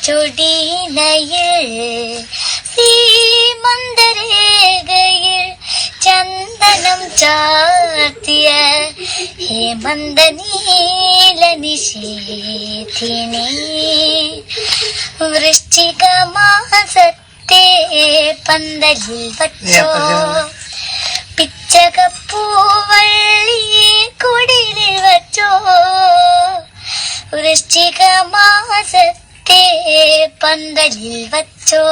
ചൊടിനയിൽ സീമന്തരേഖയിൽ ചന്ദനം ചാർത്തിയ ഹേമന്തനീല നിശീഥിനി വൃശ്ചിക മാസത്തെ പന്തലിൽ വച്ചോ പിച്ചകപ്പൂവള്ളി കുടിലിൽ വച്ചോ വൃശ്ചിക മാസത്തെ പന്തലിൽ വച്ചോ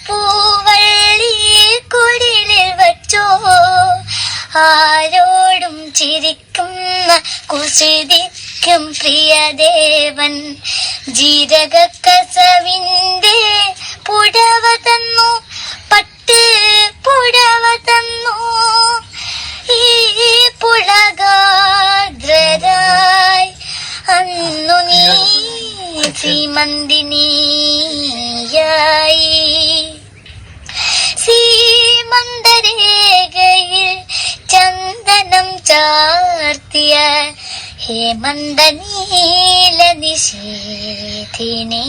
പിച്ചകപ്പൂവള്ളി കുടിലിൽ വച്ചോ ആരോടും ചിരിക്കുന്ന കുസൃതിക്കും പ്രിയദേവൻ ജീരകക്കസവിന്റെ പുടവ തന്നു പട്ട് പുടവ തന്നു ഈ പുളകാദ്രരായി അന്നു നീ ശ്രീമന്ദിനിയായി സീമന്തരേഖയിൽ ചന്ദനം ചാർത്തിയ ഹേമന്തനീല നിശീഥിനി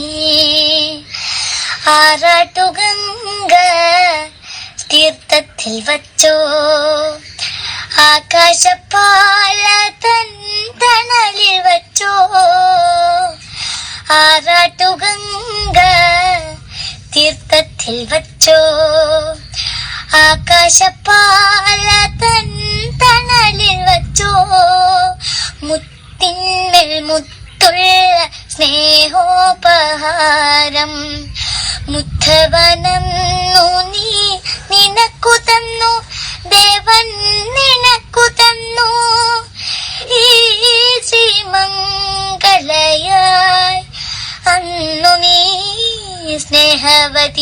ആറാട്ടുഗംഗ തീർത്ഥത്തിൽ വച്ചോ ആകാശപ്പാല തൻ തണലിൽ വച്ചോ ആറാട്ടുഗംഗ തീർത്ഥത്തിൽ വച്ചോ ആകാശപ്പാല തൻ തണലിൽ വച്ചോ മുത്തിന്മേൽ മുത്തുള്ള സ്നേഹോപഹാരം മുത്തവനന്നു നീ നിനക്കു തന്നു ദേവൻ നിനക്കു തന്നു ഈ ശ്രീമംഗലയായി അന്നു നീ സ്നേഹവതിയായി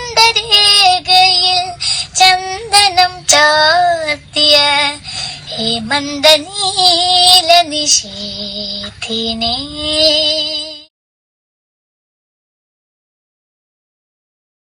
സീമന്തരേഖയിൽ ചന്ദനം ചാർത്തിയ ഹേമന്തനീല നിശീഥിനി